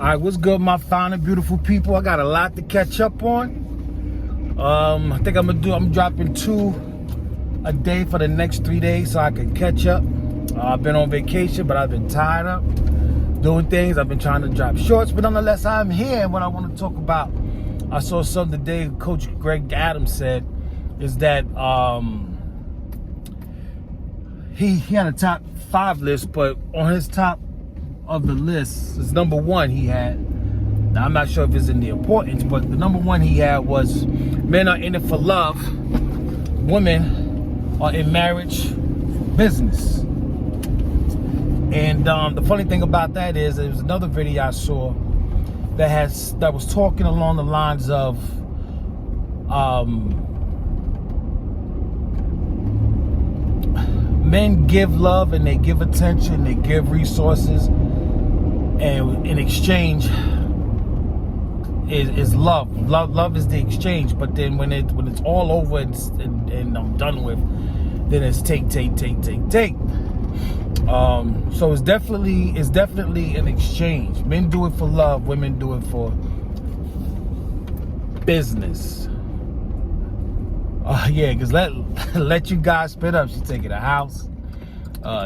Alright, what's good, my fine and beautiful people? I got a lot to catch up on. I think I'm dropping 2 a day for the next 3 days so I can catch up. I've been on vacation, but I've been tied up doing things. I've been trying to drop shorts, but nonetheless, I'm here. And what I want to talk about, I saw something today Coach Greg Adams said, is that he had a top 5 list, but on his top of the list, his number 1 he had, now I'm not sure if it's in the importance, but the number 1 he had was men are in it for love, women are in marriage for business. And the funny thing about that is there was another video I saw that was talking along the lines of men give love and they give attention, they give resources, and in exchange is love. Love is the exchange. But then when it's all over and I'm done with, then it's take. So it's definitely an exchange. Men do it for love, women do it for business. Yeah, because let you guys split up. She's taking a house,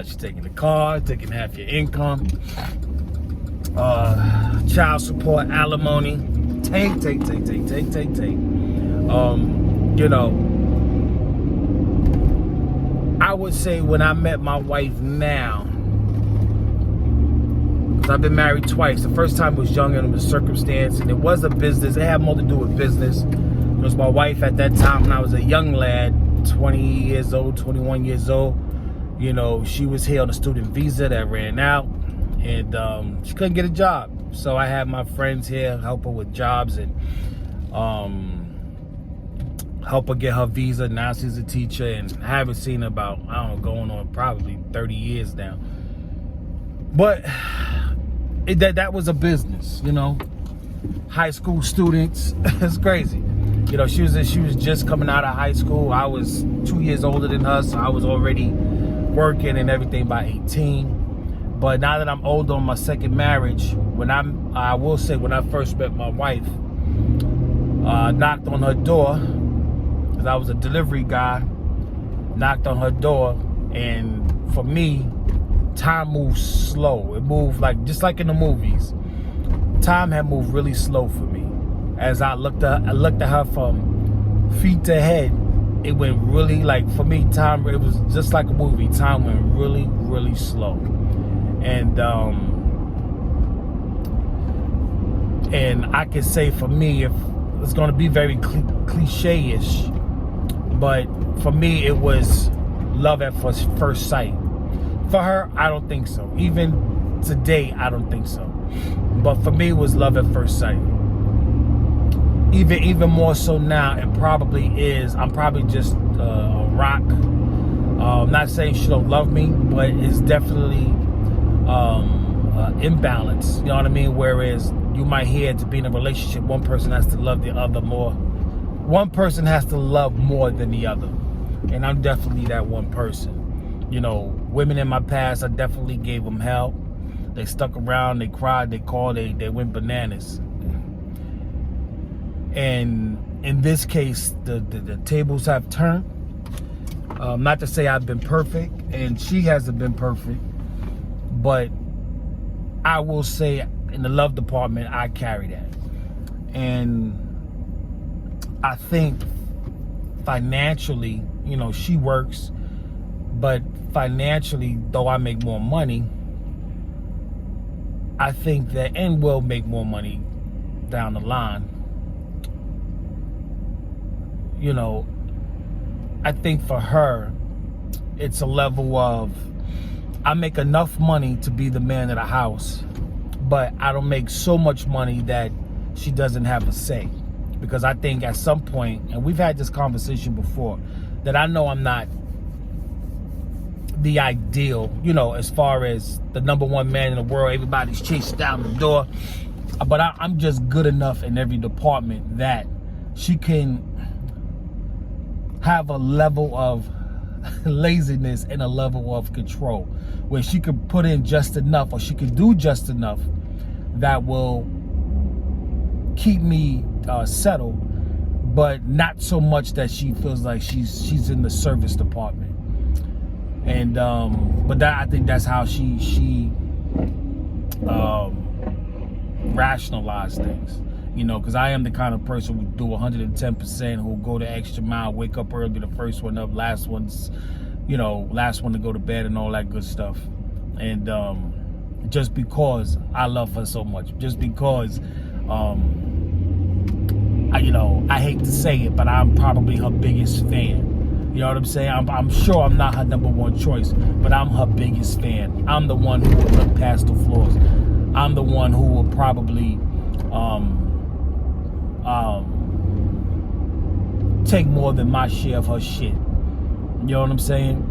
she's taking a car, taking half your income, child support, alimony, take. You know, I would say when I met my wife now, because I've been married twice. The first time was young and it was circumstance, and it was a business. It had more to do with business. It was my wife at that time when I was a young lad, 20 years old, 21 years old. You know, she was here on a student visa that ran out, and she couldn't get a job. So I had my friends here help her with jobs and help her get her visa. Now she's a teacher, and I haven't seen her about, I don't know, going on probably 30 years now. But that was a business, you know. High school students, it's crazy. You know, she was just coming out of high school. I was 2 years older than her, so I was already working and everything by 18. But now that I'm older on my second marriage, I will say when I first met my wife, knocked on her door, because I was a delivery guy, knocked on her door, and for me, time moves slow. It moved just like in the movies. Time had moved really slow for me. As I looked at her from feet to head, it went really, for me, time, it was just like a movie. Time went really, really slow. And I can say for me, if it's going to be very cliche-ish, but for me, it was love at first sight. For her, I don't think so. Even today, I don't think so. But for me, it was love at first sight. Even more so now, it probably is. I'm probably just a rock. I'm not saying she don't love me, but it's definitely imbalance. You know what I mean? Whereas you might hear to be in a relationship, one person has to love the other more. One person has to love more than the other. And I'm definitely that one person. You know, women in my past, I definitely gave them hell. They stuck around, they cried, they called, they went bananas. And in this case, the tables have turned. Not to say I've been perfect, and she hasn't been perfect, but I will say in the love department, I carry that. And I think financially, you know, she works, but financially, though I make more money, I think that, and will make more money down the line, you know, I think for her, it's a level of, I make enough money to be the man of the house, but I don't make so much money that she doesn't have a say. Because I think at some point, and we've had this conversation before, that I know I'm not the ideal, you know, as far as the number 1 man in the world, everybody's chasing down the door. But I'm just good enough in every department that she can have a level of laziness and a level of control where she could put in just enough, or she could do just enough that will keep me settled, but not so much that she feels like she's in the service department. And but that, I think that's how she rationalize things, you know, because I am the kind of person who do 110%, who'll go the extra mile, wake up early, the first one up, last one to go to bed, and all that good stuff. And just because I love her so much, just because I hate to say it, but I'm probably her biggest fan. You know what I'm saying? I'm sure I'm not her number one choice, but I'm her biggest fan. I'm the one who will look past the flaws. I'm the one who will probably take more than my share of her shit. You know what I'm saying?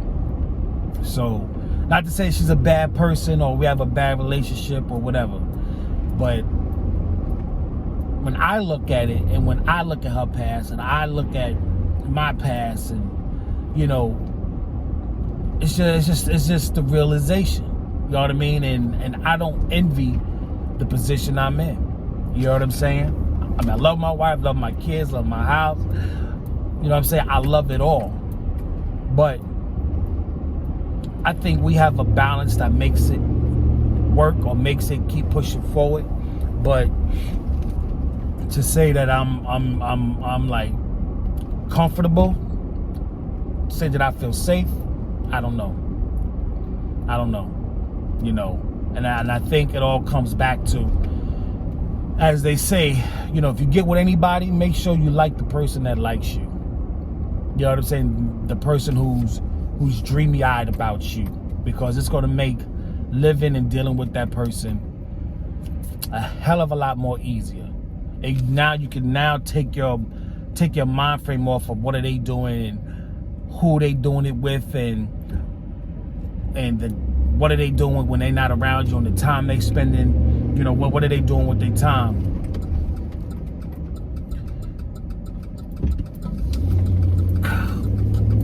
So, not to say she's a bad person or we have a bad relationship or whatever, but when I look at it, and when I look at her past, and I look at my past, and you know, it's just the realization. You know what I mean? And I don't envy the position I'm in. You know what I'm saying? I mean, I love my wife, love my kids, love my house. You know what I'm saying? I love it all. But I think we have a balance that makes it work or makes it keep pushing forward. But to say that I'm like comfortable, say that I feel safe, I don't know. You know, and I think it all comes back to, as they say, you know, if you get with anybody, make sure you like the person that likes you. You know what I'm saying? The person who's dreamy-eyed about you, because it's going to make living and dealing with that person a hell of a lot more easier. And now you can take your mind frame off of what are they doing and who they doing it with, and what are they doing when they're not around you, and the time they spending, you know, what are they doing with their time.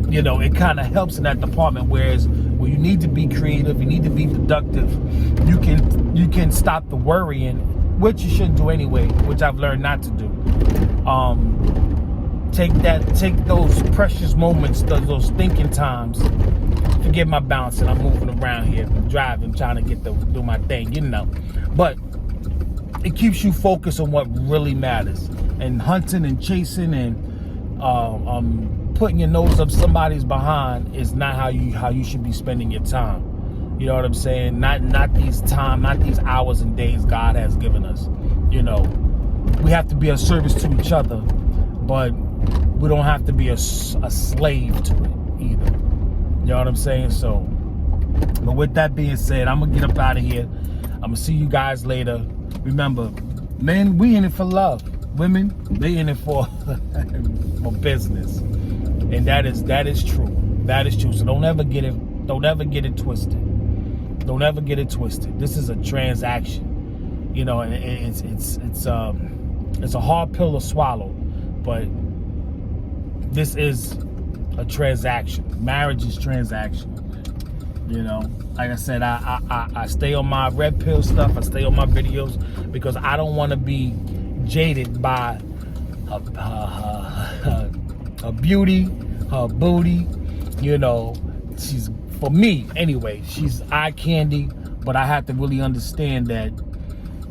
You know, it kind of helps in that department, whereas when you need to be creative, you need to be productive, you can stop the worrying, which you shouldn't do anyway, which I've learned not to do. Take those precious moments, those thinking times. Forget my bouncing, I'm moving around here, I'm driving, trying to do my thing, you know. But it keeps you focused on what really matters. And hunting and chasing and putting your nose up somebody's behind is not how you should be spending your time. You know what I'm saying? Not these hours and days God has given us. You know, we have to be a service to each other, but we don't have to be a slave to it either. You know what I'm saying? So, but with that being said, I'm gonna get up out of here. I'm gonna see you guys later. Remember, men, we in it for love. Women, they in it for business, and that is true. That is true. So don't ever get it twisted. Don't ever get it twisted. This is a transaction, you know, and it's a hard pill to swallow, but this is a transaction. Marriage is transaction. You know, like I said, I stay on my red pill stuff. I stay on my videos because I don't want to be jaded by her beauty, her booty. You know, she's, for me anyway, she's eye candy. But I have to really understand that,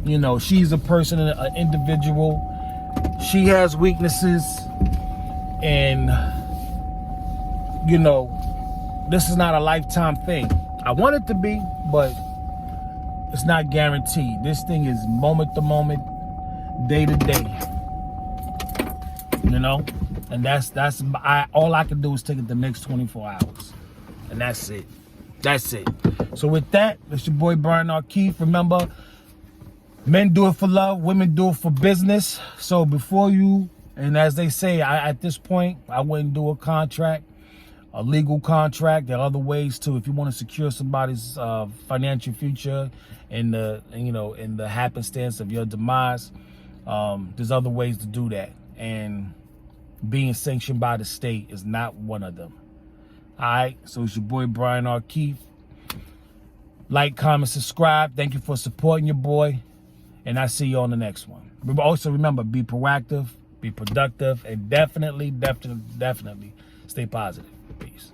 you know, she's a person, an individual. She has weaknesses, and you know, this is not a lifetime thing. I want it to be, but it's not guaranteed. This thing is moment to moment, day to day. You know, and all I can do is take it the next 24 hours, and that's it. That's it. So with that, it's your boy Brian O'Keefe. Remember, men do it for love, women do it for business. So before you, and as they say, at this point, I wouldn't do a contract. A legal contract. There are other ways too. If you want to secure somebody's financial future in the happenstance of your demise, there's other ways to do that. And being sanctioned by the state is not one of them. All right. So it's your boy Brian O'Keefe. Like, comment, subscribe. Thank you for supporting your boy. And I see you on the next one. But also remember, be proactive, be productive, and definitely stay positive. Peace.